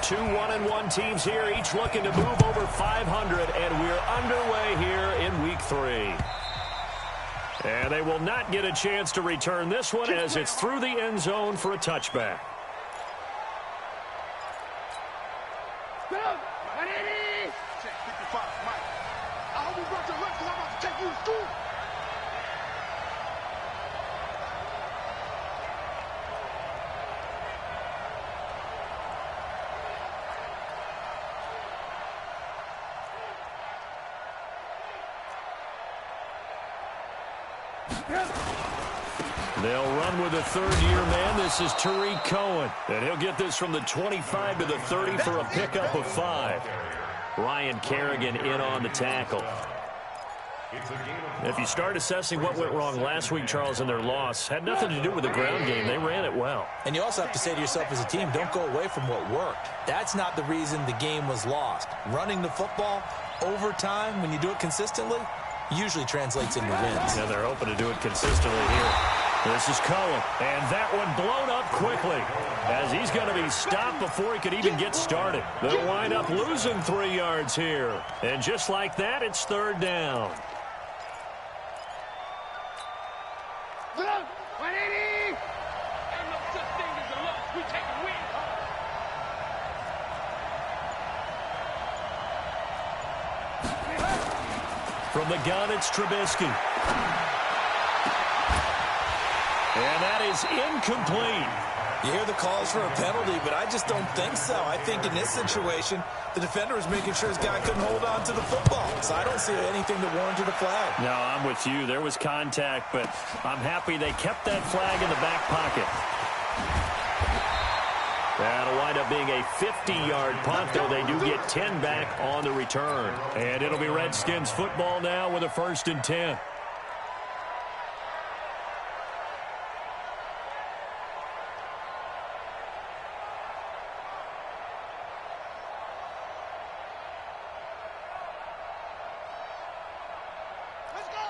Two 1-1 teams here, each looking to move over 500, and we're underway here in Week 3. And they will not get a chance to return this one as it's through the end zone for a touchback. They'll run with a third-year man. This is Tariq Cohen. And he'll get this from the 25 to the 30 for a pickup of 5. Ryan Kerrigan in on the tackle. If you start assessing what went wrong last week, Charles, in their loss, had nothing to do with the ground game. They ran it well. And you also have to say to yourself as a team, don't go away from what worked. That's not the reason the game was lost. Running the football over time, when you do it consistently, usually translates into wins. And they're hoping to do it consistently here. This is Cohen, and that one blown up quickly as he's going to be stopped before he could even get started. They'll wind up losing 3 yards here. And just like that, it's third down. From the gun, it's Trubisky. And that is incomplete. You hear the calls for a penalty, but I just don't think so. I think in this situation, the defender was making sure his guy couldn't hold on to the football. So I don't see anything that warranted a flag. No, I'm with you. There was contact, but I'm happy they kept that flag in the back pocket. That'll wind up being a 50-yard punt, though they do get 10 back on the return. And it'll be Redskins football now with a 1st and 10.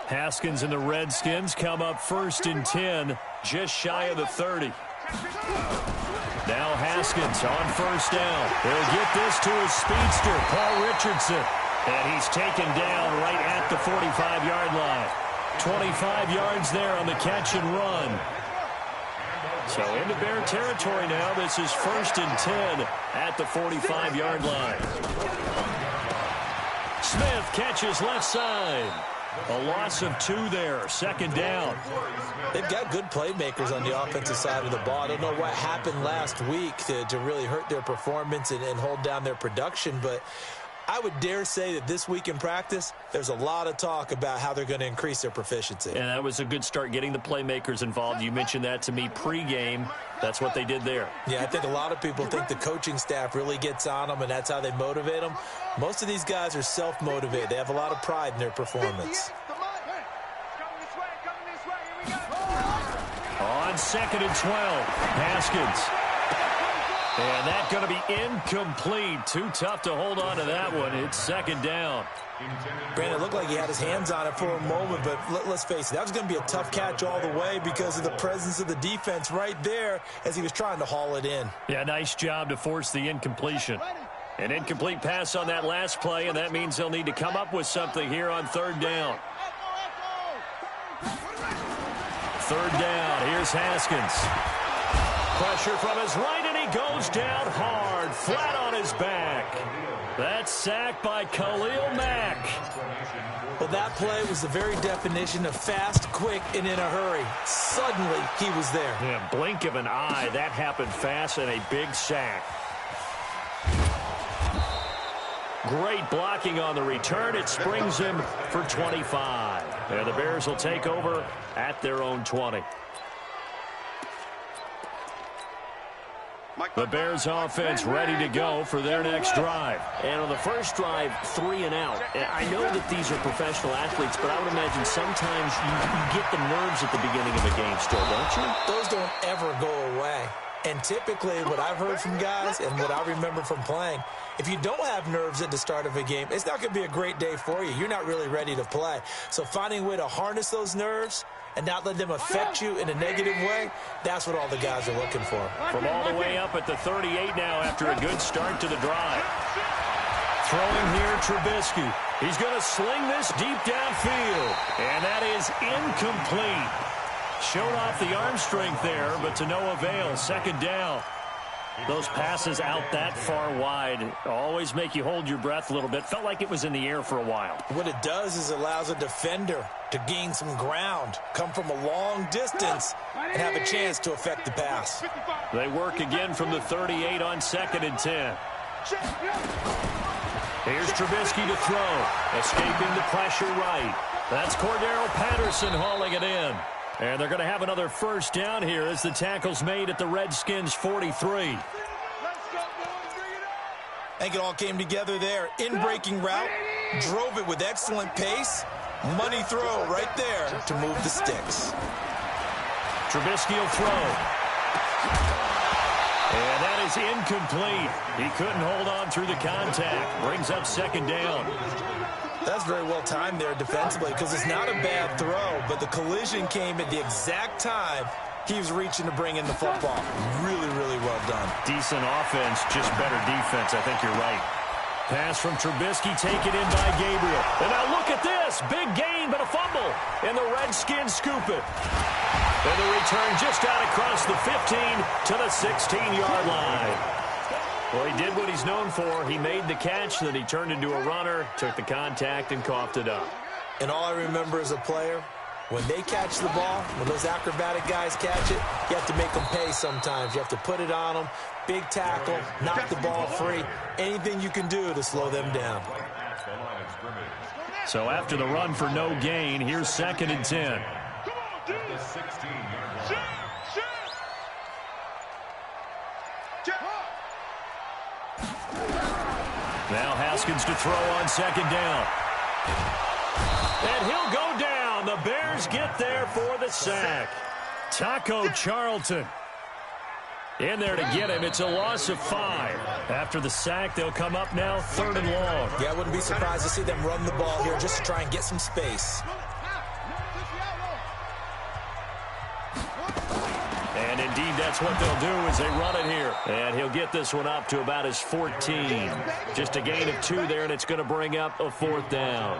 Haskins and the Redskins come up 1st and 10, just shy of the 30. Now Haskins on 1st down. He'll get this to his speedster, Paul Richardson. And he's taken down right at the 45-yard line. 25 yards there on the catch and run. So into Bear territory now. This is 1st and 10 at the 45-yard line. Smith catches left side. A loss of 2 there, 2nd down. They've got good playmakers on the offensive side of the ball. I don't know what happened last week to really hurt their performance and hold down their production, but I would dare say that this week in practice, there's a lot of talk about how they're going to increase their proficiency. And that was a good start, getting the playmakers involved. You mentioned that to me pregame. That's what they did there. Yeah, I think a lot of people think the coaching staff really gets on them, and that's how they motivate them. Most of these guys are self-motivated. They have a lot of pride in their performance. On 2nd and 12, Haskins. And that's going to be incomplete. Too tough to hold on to that one. It's 2nd down. Brandon, it looked like he had his hands on it for a moment, but let's face it, that was going to be a tough catch all the way because of the presence of the defense right there as he was trying to haul it in. Yeah, nice job to force the incompletion. An incomplete pass on that last play, and that means they'll need to come up with something here on 3rd down. 3rd down, here's Haskins. Pressure from his right, and he goes down hard, flat on his back. That's sacked by Khalil Mack. Well, that play was the very definition of fast, quick, and in a hurry. Suddenly, he was there. Yeah, blink of an eye. That happened fast, and a big sack. Great blocking on the return. It springs him for 25. And the Bears will take over at their own 20. The Bears offense ready to go for their next drive. And on the first drive, 3 and out. I know that these are professional athletes, but I would imagine sometimes you get the nerves at the beginning of a game still, don't you? Those don't ever go away. And typically what I've heard from guys and what I remember from playing, if you don't have nerves at the start of a game, it's not going to be a great day for you. You're not really ready to play. So finding a way to harness those nerves and not let them affect you in a negative way, that's what all the guys are looking for. From all the way up at the 38 now after a good start to the drive. Throwing here, Trubisky. He's going to sling this deep downfield. And that is incomplete. Showed off the arm strength there, but to no avail. Second down. Those passes out that far wide always make you hold your breath a little bit. Felt like it was in the air for a while. What it does is it allows a defender to gain some ground, come from a long distance, and have a chance to affect the pass. They work again from the 38 on 2nd and 10. Here's Trubisky to throw. Escaping the pressure right. That's Cordero Patterson hauling it in. And they're going to have another first down here as the tackle's made at the Redskins' 43. I think it all came together there. In-breaking route, drove it with excellent pace. Money throw right there to move the sticks. Trubisky will throw. And that is incomplete. He couldn't hold on through the contact. Brings up 2nd down. That's very well timed there defensively because it's not a bad throw, but the collision came at the exact time he was reaching to bring in the football. Really, really well done. Decent offense, just better defense. I think you're right. Pass from Trubisky taken in by Gabriel. And now look at this. Big gain, but a fumble. And the Redskins scoop it. And the return just out across the 15 to the 16-yard line. Well, he did what he's known for. He made the catch, then he turned into a runner, took the contact, and coughed it up. And all I remember as a player, when they catch the ball, when those acrobatic guys catch it, you have to make them pay sometimes. You have to put it on them, big tackle, knock the ball free, anything you can do to slow them down. So after the run for no gain, here's 2nd and 10. Now Haskins to throw on 2nd down. And he'll go down. The Bears get there for the sack. Taco Charlton in there to get him. It's a loss of 5. After the sack, they'll come up now 3rd and long. Yeah, I wouldn't be surprised to see them run the ball here just to try and get some space. And indeed, that's what they'll do as they run it here. And he'll get this one up to about his 14. Just a gain of 2 there, and it's going to bring up a 4th down.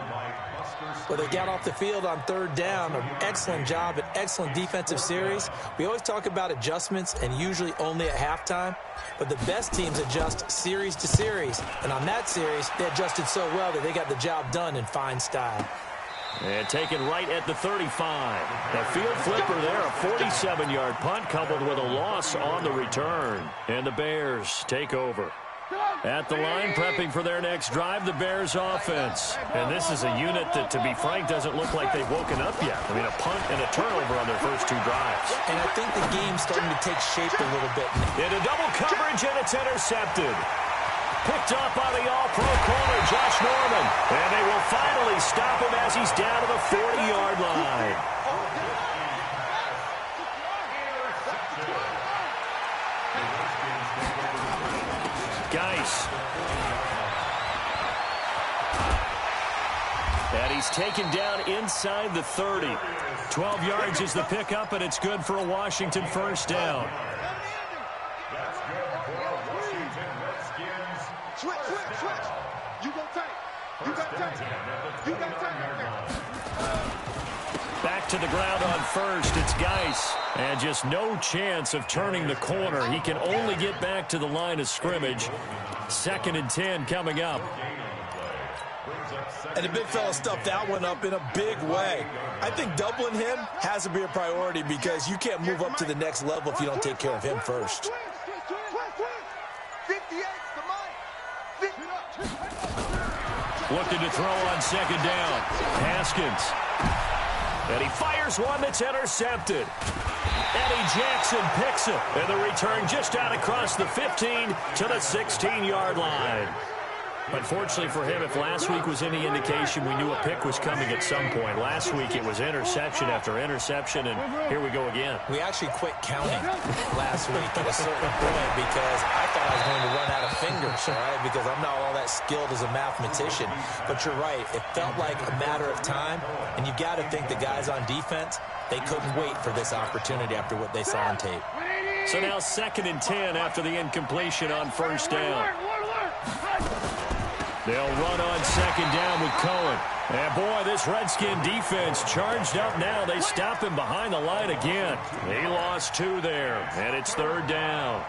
Well, they got off the field on 3rd down. An excellent job, an excellent defensive series. We always talk about adjustments, and usually only at halftime. But the best teams adjust series to series. And on that series, they adjusted so well that they got the job done in fine style. And taken right at the 35. A field flipper there, a 47-yard punt coupled with a loss on the return. And the Bears take over. At the line, prepping for their next drive, the Bears offense. And this is a unit that, to be frank, doesn't look like they've woken up yet. I mean, a punt and a turnover on their first 2 drives. And I think the game's starting to take shape a little bit. Into double coverage, and it's intercepted. Picked up by the all-pro corner, Josh Norman. And they will finally stop him as he's down to the 40-yard line. Geis. And he's taken down inside the 30. 12 yards is the pickup, and it's good for a Washington first down. Switch. You go tight. You got tight. You got tight right there. Back to the ground on first. It's Geis. And just no chance of turning the corner. He can only get back to the line of scrimmage. 2nd and 10 coming up. And the big fella stuffed that one up in a big way. I think doubling him has to be a priority because you can't move up to the next level if you don't take care of him first. Looking to throw on 2nd down. Haskins. And he fires one that's intercepted. Eddie Jackson picks it. And the return just out across the 15 to the 16-yard line. Unfortunately for him, if last week was any indication, we knew a pick was coming at some point. Last week it was interception after interception, and here we go again. We actually quit counting last week at a certain point because I thought I was going to run out of fingers, all right, because I'm not all that skilled as a mathematician. But you're right. It felt like a matter of time, and you've got to think the guys on defense, they couldn't wait for this opportunity after what they saw on tape. So now 2nd and 10 after the incompletion on first down. They'll run on 2nd down with Cohen. And boy, this Redskin defense charged up now. They stop him behind the line again. He lost 2 there, and it's 3rd down.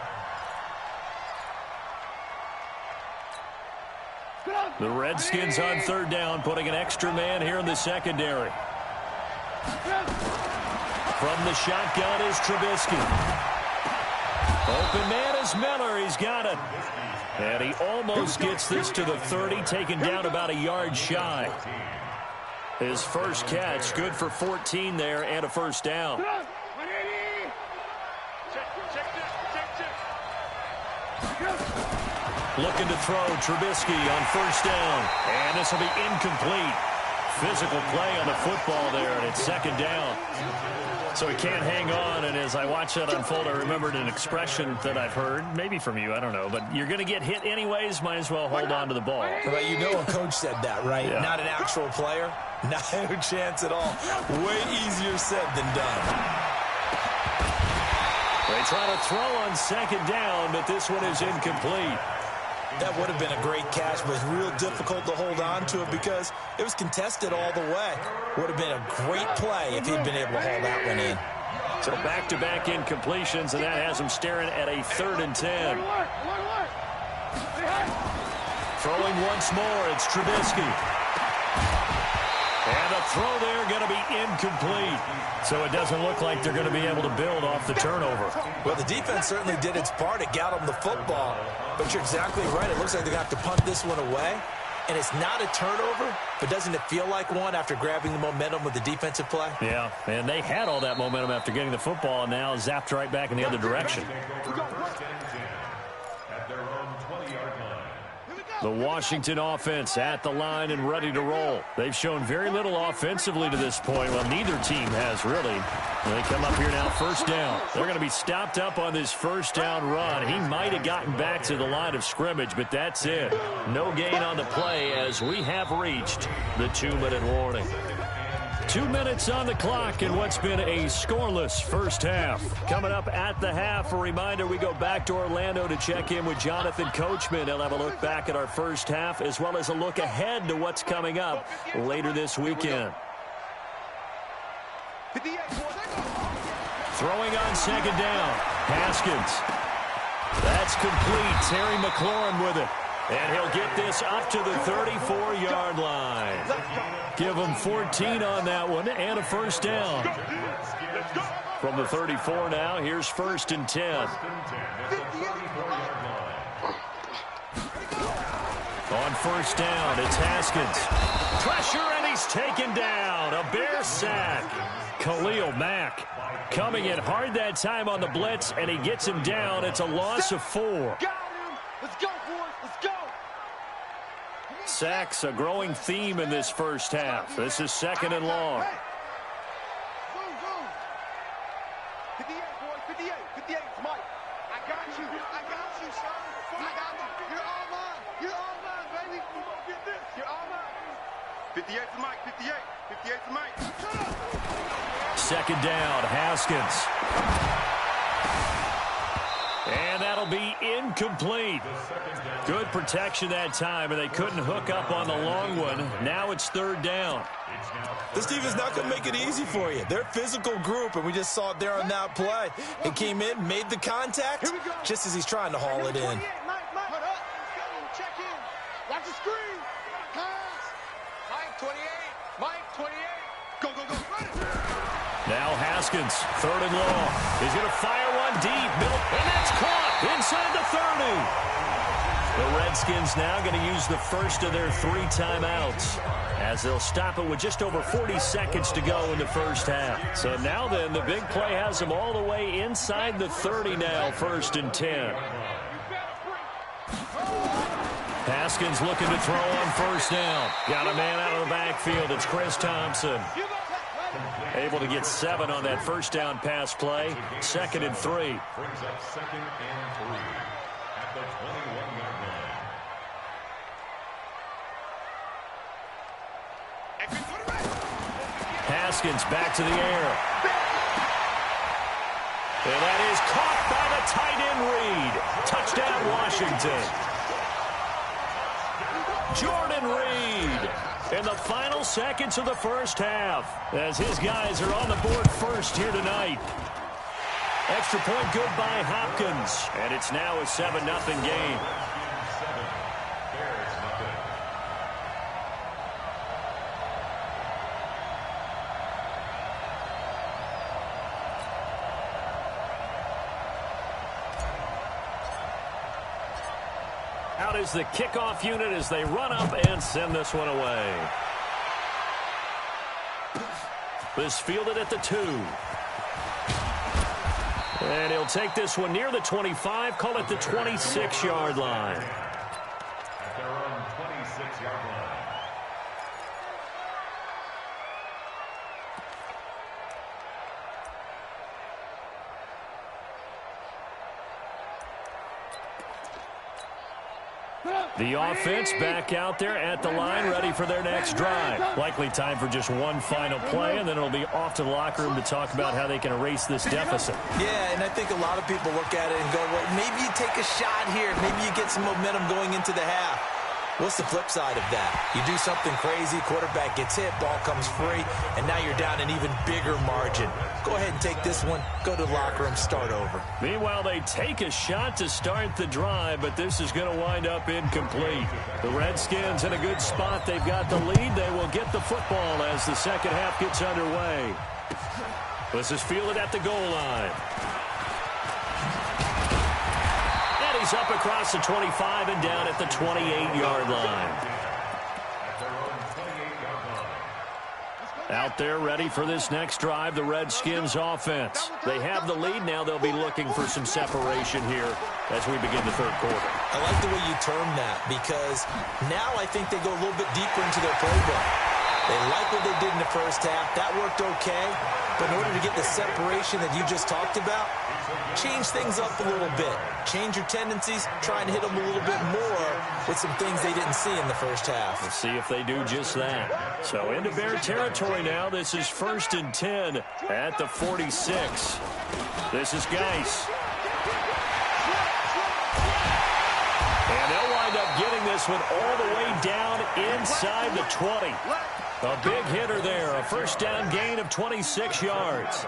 The Redskins on 3rd down, putting an extra man here in the secondary. From the shotgun is Trubisky. Open man is Miller. He's got it. And he almost gets this to the 30, taken down about a yard shy. His first catch, good for 14 there and a first down. Looking to throw Trubisky on first down. And this will be incomplete. Physical play on the football there, and it's 2nd down. So he can't hang on, and as I watch that unfold, I remembered an expression that I've heard, maybe from you, I don't know, but you're going to get hit anyways, might as well hold on to the ball. Well, you know a coach said that, right? Yeah. Not an actual player. No chance at all. Way easier said than done. They try to throw on 2nd down, but this one is incomplete. That would have been a great catch, but it was real difficult to hold on to it because it was contested all the way. Would have been a great play if he'd been able to haul that one in. So back-to-back incompletions, and that has him staring at a 3rd and 10. Throwing once more, it's Trubisky. And the throw there going to be incomplete. So it doesn't look like they're going to be able to build off the turnover. Well, the defense certainly did its part. It got them the football. But you're exactly right. It looks like they got to punt this one away. And it's not a turnover, but doesn't it feel like one after grabbing the momentum with the defensive play? Yeah, and they had all that momentum after getting the football, and now zapped right back in the other direction. The Washington offense at the line and ready to roll. They've shown very little offensively to this point. Well, neither team has really. They come up here now, first down. They're going to be stopped up on this first down run. He might have gotten back to the line of scrimmage, but that's it. No gain on the play as we have reached the 2-minute warning. 2 minutes on the clock in what's been a scoreless first half. Coming up at the half, a reminder, we go back to Orlando to check in with Jonathan Coachman. He'll have a look back at our first half as well as a look ahead to what's coming up later this weekend. Throwing on 2nd down, Haskins. That's complete. Terry McLaurin with it. And he'll get this up to the 34-yard line. Give him 14 on that one and a first down. From the 34 now, here's 1st and 10. On first down, it's Haskins. Pressure, and he's taken down. A Bear sack. Khalil Mack coming in hard that time on the blitz, and he gets him down. It's a loss of 4. Got him. Let's go, boys. Let's go. Sacks, a growing theme in this first half. This is 2nd and long. Hey. Boom, boom. 58, boy. 58. 58, Mike. I got you. I got you, son. I got you. You're all mine. You're all mine, baby. You gonna get this. You're all mine. 58 to Mike. 58. 58 to Mike. 2nd down, Haskins. And that'll be incomplete. Good protection that time, and they couldn't hook up on the long one. Now it's 3rd down. This team is not going to make it easy for you. They're a physical group, and we just saw it there on that play. He came in, made the contact, just as he's trying to haul it in. Mike, check in. Watch the screen. Pass. Mike, 28. Mike, 28. Go, go, go. Now Haskins, 3rd and long. He's going to fire one deep. And that's caught inside the 30. The Redskins now going to use the first of their 3 timeouts as they'll stop it with just over 40 seconds to go in the first half. So now then, the big play has them all the way inside the 30 now, 1st and 10. Haskins looking to throw on first down. Got a man out of the backfield. It's Chris Thompson. Able to get 7 on that first down pass play. 2nd and 3. Brings up 2nd and 3 at the 21-yard line. Haskins back to the air. And that is caught by the tight end Reed. Touchdown, Washington. Jordan Reed in the final seconds of the first half as his guys are on the board first here tonight. Extra point good by Hopkins. And it's now a 7-0 game. Out is the kickoff unit as they run up and send this one away. This fielded at the 2. And he'll take this one near the 25, call it the 26-yard line. At their own 26-yard line. The offense back out there at the line, ready for their next drive. Likely time for just one final play, and then it'll be off to the locker room to talk about how they can erase this deficit. Yeah, and I think a lot of people look at it and go, well, maybe you take a shot here. Maybe you get some momentum going into the half. What's the flip side of that? You do something crazy, quarterback gets hit, ball comes free, and now you're down an even bigger margin. Go ahead and take this one, go to the locker room, start over. Meanwhile, they take a shot to start the drive, but this is going to wind up incomplete. The Redskins in a good spot. They've got the lead. They will get the football as the second half gets underway. This is fielded at the goal line. He's up across the 25 and down at the 28-yard line. Out there ready for this next drive, the Redskins offense. They have the lead. Now they'll be looking for some separation here as we begin the third quarter. I like the way you term that because now I think they go a little bit deeper into their playbook. They like what they did in the first half. That worked okay. But in order to get the separation that you just talked about, change things up a little bit. Change your tendencies. Try and hit them a little bit more with some things they didn't see in the first half. Let's see if they do just that. So into Bear territory now. This is 1st and 10 at the 46. This is Geis. And they'll wind up getting this one all the way down inside the 20. A big hitter there. A first down gain of 26 yards.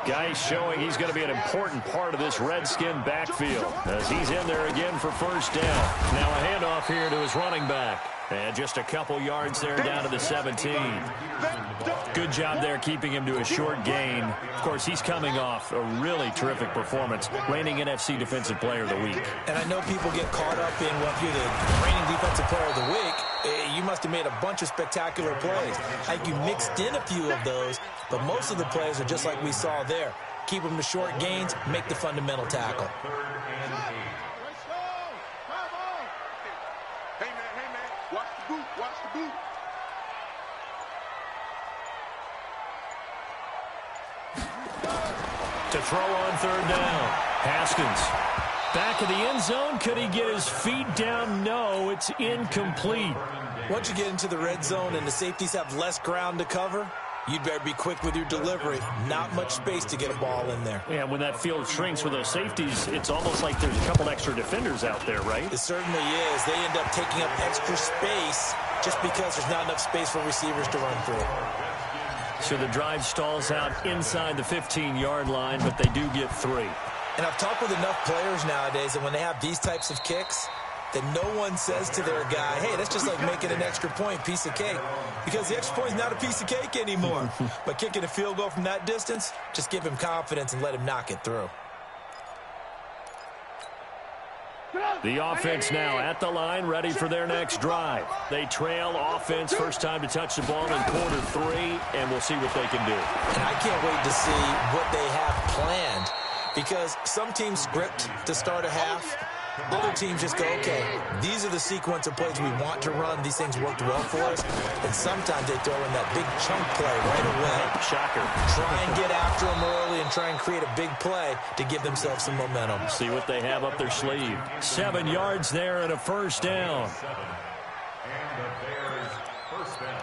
Geis showing he's going to be an important part of this Redskin backfield as he's in there again for first down. Now a handoff here to his running back. And just a couple yards there down to the 17. Good job there keeping him to a short gain. Of course, he's coming off a really terrific performance, reigning NFC Defensive Player of the Week. And I know people get caught up in, well, if you're the reigning Defensive Player of the Week, you must have made a bunch of spectacular plays. I think you mixed in a few of those, but most of the plays are just like we saw there. Keep them to short gains, make the fundamental tackle. Watch the boot. To throw on third down. Haskins. Back of the end zone. Could he get his feet down? No, it's incomplete. Once you get into the red zone and the safeties have less ground to cover, you'd better be quick with your delivery. Not much space to get a ball in there. Yeah, when that field shrinks with those safeties, it's almost like there's a couple extra defenders out there, right? It certainly is. They end up taking up extra space just because there's not enough space for receivers to run through. So the drive stalls out inside the 15-yard line, but they do get 3. And I've talked with enough players nowadays that when they have these types of kicks, that no one says to their guy, hey, that's just like making an extra point, piece of cake. Because the extra point is not a piece of cake anymore. But kicking a field goal from that distance, just give him confidence and let him knock it through. The offense now at the line, ready for their next drive. They trail offense, first time to touch the ball in quarter 3, and we'll see what they can do. And I can't wait to see what they have planned. Because some teams script to start a half, other teams just go, okay, these are the sequence of plays we want to run. These things worked well for us. And sometimes they throw in that big chunk play right away. Shocker. Try and get after them early and try and create a big play to give themselves some momentum. See what they have up their sleeve. 7 yards there and a first down. And the Bears first down.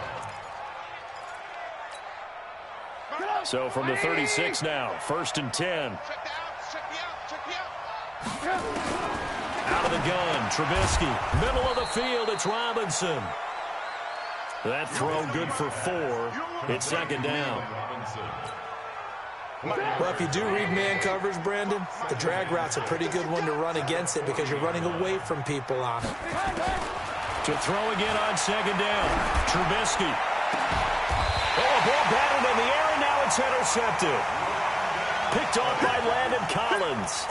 So from the 36 now, 1st and 10. Out of the gun, Trubisky. Middle of the field, it's Robinson. That throw good for 4. It's 2nd down. Well, if you do read man coverage, Brandon, the drag route's a pretty good one to run against it because you're running away from people on it. To throw again on 2nd down, Trubisky. Oh, a ball batted in the air, and now it's intercepted. Picked off by Landon Collins.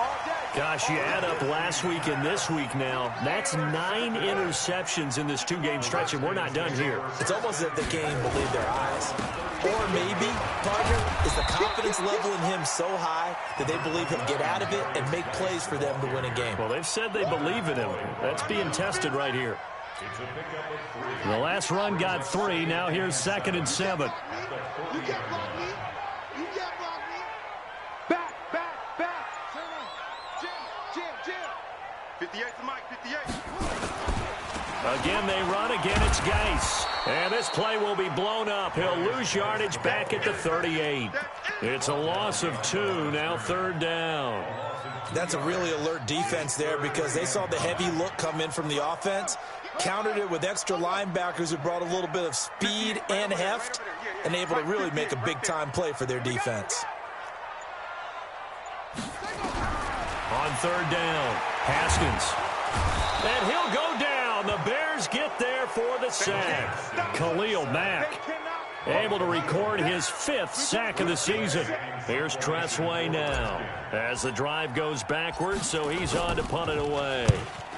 Gosh, you add up last week and this week now. That's 9 interceptions in this 2-game stretch, and we're not done here. It's almost as if they can't even believe their eyes. Or maybe, partner, is the confidence level in him so high that they believe he'll get out of it and make plays for them to win a game. Well, they've said they believe in him. That's being tested right here. The last run got 3. Now here's 2nd and 7. You can't block me. You can't block me. Back. Jam. 58 to Mike, 58. Again, they run. Again, it's Geis. And this play will be blown up. He'll lose yardage back at the 38. It's a loss of 2. Now 3rd down. That's a really alert defense there because they saw the heavy look come in from the offense, countered it with extra linebackers who brought a little bit of speed and heft, and able to really make a big-time play for their defense. On 3rd down, Haskins. And he'll go down. The Bears get there for the sack. Khalil Mack able to record his 5th sack of the season. Here's Tressway now as the drive goes backwards, so he's on to punt it away.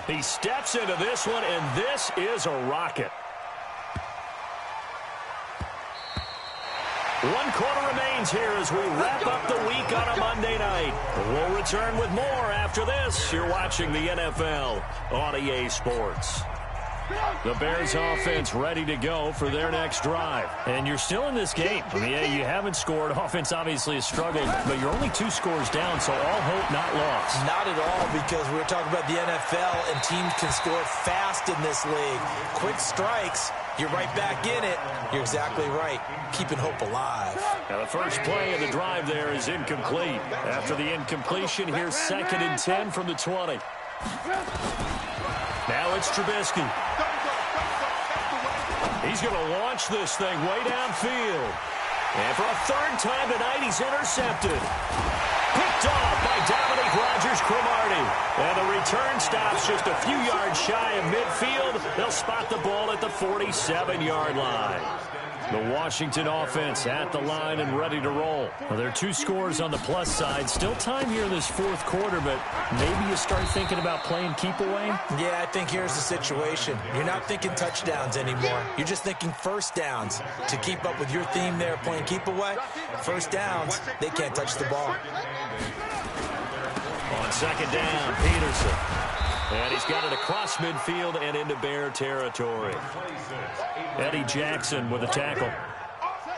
He steps into this one, and this is a rocket. 1 quarter remains here as we wrap up the week on a Monday night. We'll return with more after this. You're watching the NFL on EA Sports. The Bears offense ready to go for their next drive. And you're still in this game. I mean, yeah, you haven't scored. Offense obviously has struggled, but you're only 2 scores down, so all hope not lost. Not at all, because we're talking about the NFL, and teams can score fast in this league. Quick strikes, you're right back in it. You're exactly right. Keeping hope alive. Now the first play of the drive there is incomplete. After the incompletion, here's 2nd and 10 from the 20. Now it's Trubisky. He's going to launch this thing way downfield. And for a 3rd time tonight, he's intercepted. Picked off by Dominique Rodgers-Cromartie. And the return stops just a few yards shy of midfield. They'll spot the ball at the 47-yard line. The Washington offense at the line and ready to roll. Well, there are 2 scores on the plus side. Still time here in this 4th quarter, but maybe you start thinking about playing keep away? Yeah, I think here's the situation. You're not thinking touchdowns anymore. You're just thinking first downs. To keep up with your theme there, playing keep away, first downs, they can't touch the ball. On 2nd down, Peterson. And he's got it across midfield and into Bear territory. Eddie Jackson with a tackle.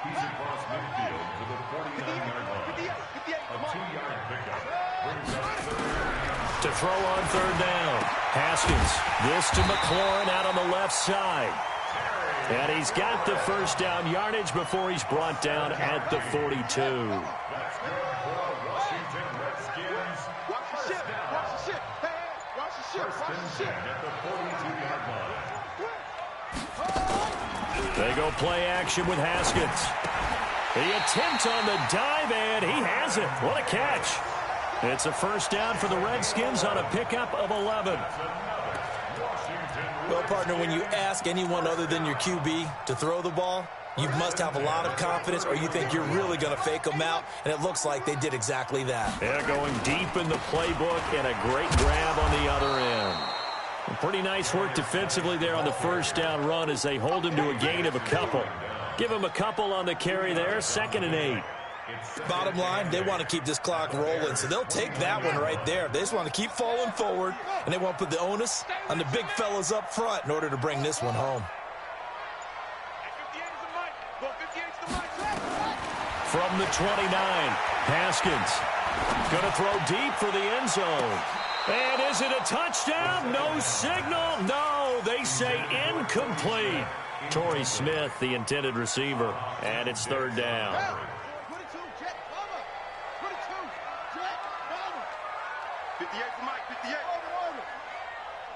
He's across midfield to the 49-yard line. A 2-yard pickup brings up 3rd. To throw on 3rd down. Haskins. This to McLaurin out on the left side. And he's got the first down yardage before he's brought down at the 42. That's good for Washington Redskins. First down. First and 10 at the 42-yard line. They go play action with Haskins. The attempt on the dive, and he has it. What a catch. It's a first down for the Redskins on a pickup of 11. Well, partner, when you ask anyone other than your QB to throw the ball, you must have a lot of confidence, or you think you're really going to fake them out, and it looks like they did exactly that. They're going deep in the playbook, and a great grab on the other end. Pretty nice work defensively there on the first down run as they hold him to a gain of a couple. Give him a couple on the carry there, 2nd and 8. Bottom line, they want to keep this clock rolling, so they'll take that one right there. They just want to keep falling forward, and they want to put the onus on the big fellas up front in order to bring this one home. From the 29, Haskins going to throw deep for the end zone. And is it a touchdown? No signal. No, they say incomplete. Torrey Smith, the intended receiver, and it's third down. 22, Jet, cover. 22, Jet, cover. 58 for Mike, 58.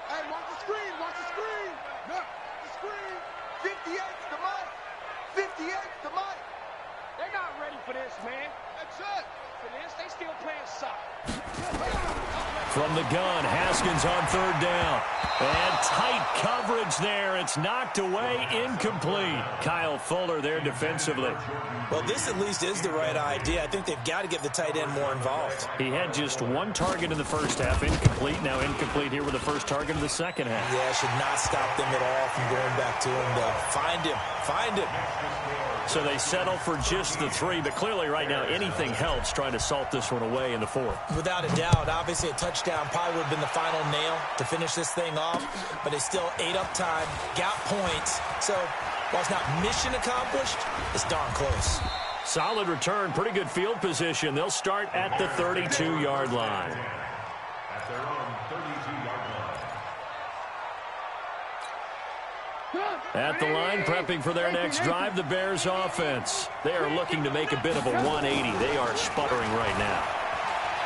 Hey, watch the screen, watch the screen. Look, the screen. 58 to Mike. 58 to Mike. They're not ready for this, man. That's it. For this, they still playing soccer. From the gun, Haskins on third down. And tight coverage there. It's knocked away, incomplete. Kyle Fuller there defensively. Well, this at least is the right idea. I think they've got to get the tight end more involved. He had just one target in the first half, incomplete. Now incomplete here with the first target of the second half. Yeah, should not stop them at all from going back to him. Find him. Find him. So they settle for just the 3, but clearly right now anything helps trying to salt this one away in the 4th. Without a doubt, obviously a touchdown probably would have been the final nail to finish this thing off, but they still ate up time, got points. So while it's not mission accomplished, it's darn close. Solid return, pretty good field position. They'll start at the 32-yard line. At their own 32-yard line. At the line, prepping for their next drive, the Bears offense. They are looking to make a bit of a 180. They are sputtering right now.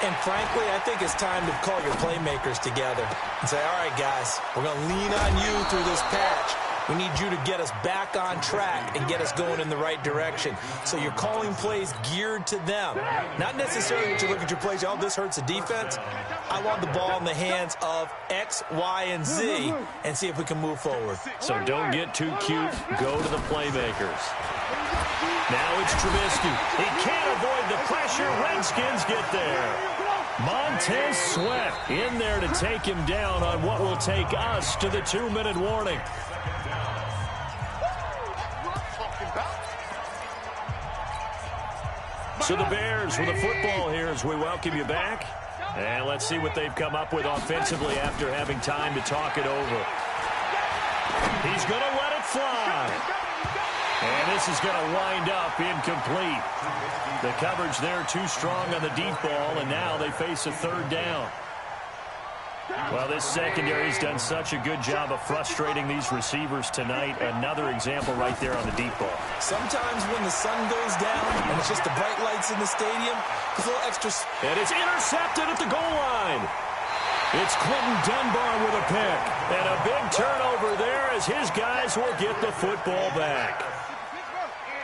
And frankly, I think it's time to call your playmakers together and say, all right, guys, we're going to lean on you through this patch. We need you to get us back on track and get us going in the right direction. So you're calling plays geared to them. Not necessarily that you look at your plays, oh, this hurts the defense. I want the ball in the hands of X, Y, and Z and see if we can move forward. So don't get too cute. Go to the playmakers. Now it's Trubisky. He can't avoid the pressure. Redskins get there. Montez Sweat in there to take him down on what will take us to the 2-minute warning. So the Bears with the football here as we welcome you back. And let's see what they've come up with offensively after having time to talk it over. He's going to let it fly. And this is going to wind up incomplete. The coverage there too strong on the deep ball, and now they face a third down. Well, this secondary has done such a good job of frustrating these receivers tonight. Another example right there on the deep ball. Sometimes when the sun goes down and it's just the bright lights in the stadium, there's a little extra. And it's intercepted at the goal line. It's Clinton Dunbar with a pick. And a big turnover there as his guys will get the football back.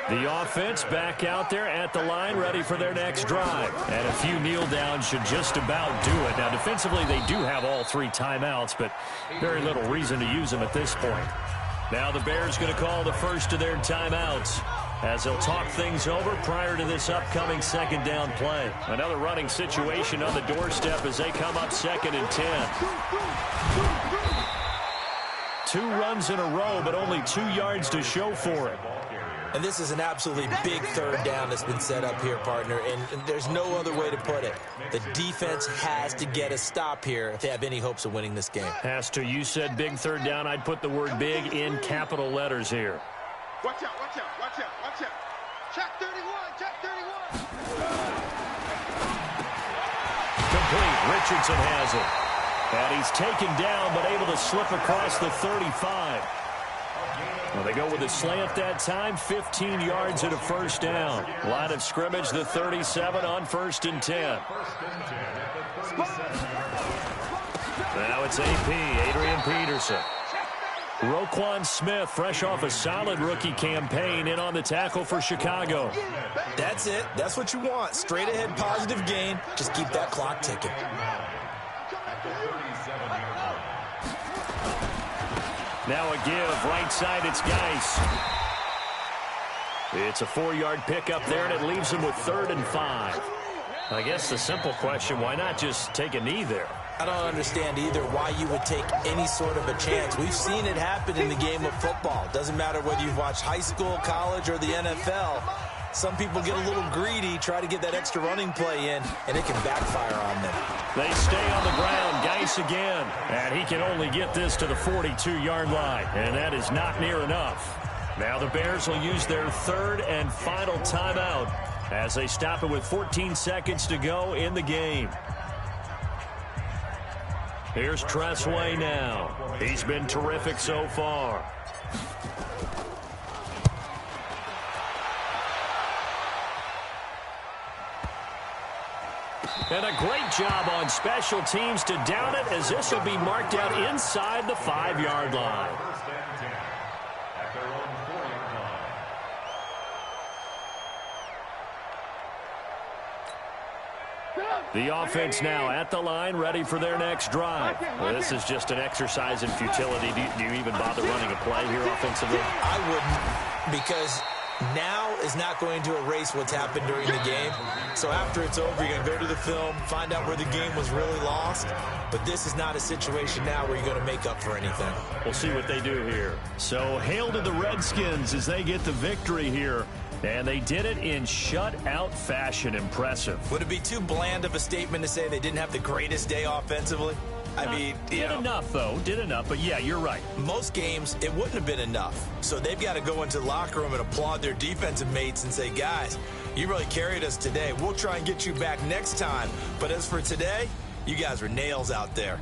The offense back out there at the line, ready for their next drive. And a few kneel downs should just about do it. Now, defensively, they do have all 3 timeouts, but very little reason to use them at this point. Now the Bears going to call the first of their timeouts as they'll talk things over prior to this upcoming second down play. Another running situation on the doorstep as they come up 2nd and 10. 2 runs in a row, but only 2 yards to show for it. And this is an absolutely big third down that's been set up here, partner, and there's no other way to put it. The defense has to get a stop here if they have any hopes of winning this game. Has to. You said big third down. I'd put the word big in capital letters here. Watch out, watch out, watch out, watch out. Check 31, check 31. Complete. Richardson has it. And he's taken down, but able to slip across the 35. Well, they go with a slant that time, 15 yards at a first down. Line of scrimmage, the 37 on 1st and 10. Now it's AP, Adrian Peterson. Roquan Smith, fresh off a solid rookie campaign, in on the tackle for Chicago. That's it. That's what you want. Straight ahead, positive gain. Just keep that clock ticking. Now a give, right side, it's Geis. It's a 4-yard pickup there, and it leaves him with 3rd and 5. I guess the simple question, why not just take a knee there? I don't understand either why you would take any sort of a chance. We've seen it happen in the game of football. Doesn't matter whether you've watched high school, college, or the NFL. Some people get a little greedy, try to get that extra running play in, and it can backfire on them. They stay on the ground. Geis again. And he can only get this to the 42-yard line. And that is not near enough. Now the Bears will use their third and final timeout as they stop it with 14 seconds to go in the game. Here's Tressway now. He's been terrific so far. And a great job on special teams to down it, as this will be marked out inside the 5-yard line. First and 10 at their own 4-yard line. The offense now at the line, ready for their next drive. Well, this is just an exercise in futility. Do you even bother running a play here offensively? I wouldn't, because now is not going to erase what's happened during the game. So after it's over, you're going to go to the film, find out where the game was really lost. But this is not a situation now where you're going to make up for anything. We'll see what they do here. So hail to the Redskins as they get the victory here. And they did it in shutout fashion. Impressive. Would it be too bland of a statement to say they didn't have the greatest day offensively? I mean, did enough, though. Did enough. But, yeah, you're right. Most games, it wouldn't have been enough. So they've got to go into the locker room and applaud their defensive mates and say, guys, you really carried us today. We'll try and get you back next time. But as for today, you guys were nails out there.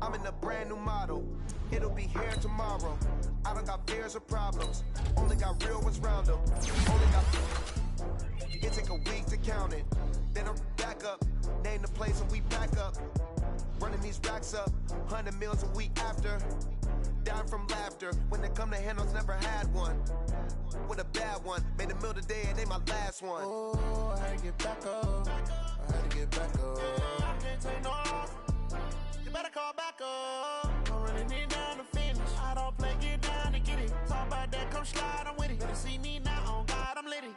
I'm in a brand new model. It'll be here tomorrow. I don't got fears or problems. Only got real ones round them. Only got. It take a week to count it. Then I'm back up. Name the place and we back up. Running these racks up. 100 meals a week after. Down from laughter. When they come to handles, never had one. With a bad one. Made a meal today and they my last one. Oh, I had to get back up. I had to get back up. I can't take no off. You better call back up. I'm running it down to finish. I don't play, get down to get it. Talk about that, come slide, I'm with it. Better see me now, on God, I'm litty.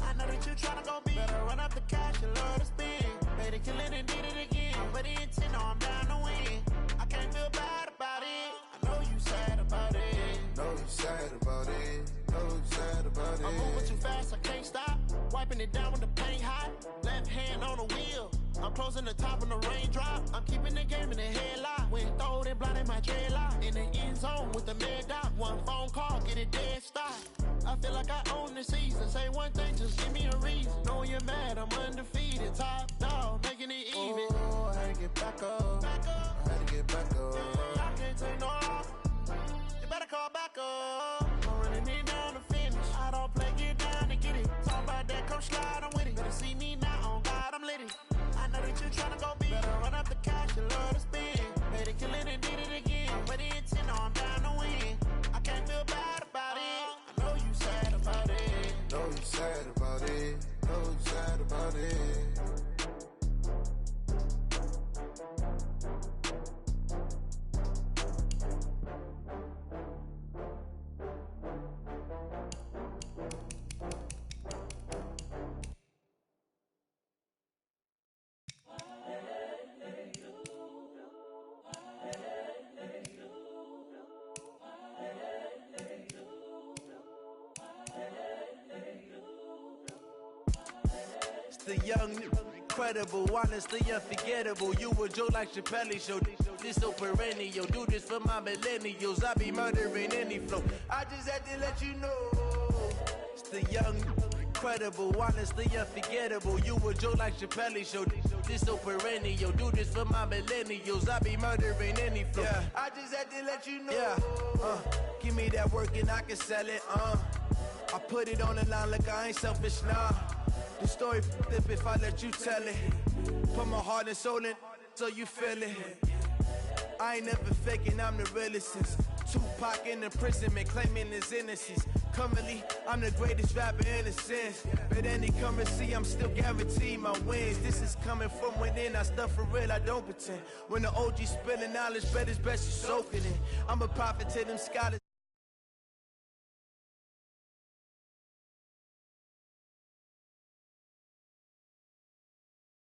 I know that you tryna go big. Better run up the cash and love to spin. Made a killing and did it again. But the intent, no, I'm down to win. I can't feel bad about it. I know you sad about it. Know you sad about it. Know you sad about it. I'm moving too fast, I can't stop. Wiping it down with the paint hot. Left hand on the wheel. I'm closing the top when the raindrop. I'm keeping the game in the headlock. When throwed and blinded my dreadlock. In the end zone with the mad dot. One phone call, get it dead stop. I feel like I own the season. Say one thing, just give me a reason. Knowing you're mad, I'm undefeated. Top dog, making it even. Oh, I had to get back up. I had to get back up. I can't take no off. You better call back up. I'm running it down to finish. I don't play, get down to get it. Talk about that, come slide, I'm with it. Better see me now, on God, I'm litty. I know that you tryna go big. Better run up the cash and love to spin. Made a killing and did it again. But the intent, no, I'm down to win. I can't feel bad about it. I know you sad about it. Know you sad about it. Know you sad about it. The young, incredible, honestly unforgettable. You a Joe like Chappelle show. This so perennial. Do this for my millennials. I be murdering any flow. I just had to let you know. It's the young, incredible, honestly unforgettable. You a Joe like Chappelle show. This so perennial. Do this for my millennials. I be murdering any flow. Yeah. I just had to let you know. Yeah. Give me that work and I can sell it. I put it on the line like I ain't selfish, nah. The story flip if I let you tell it. Put my heart and soul in so you feel it. I ain't never faking, I'm the realest since Tupac in imprisonment, claiming his innocence. Currently, I'm the greatest rapper in a sense. But any currency, I'm still guaranteed my wins. This is coming from within, I stuff for real, I don't pretend. When the OGs spilling knowledge, bet it's best you soak it in. I'm a prophet to them scholars.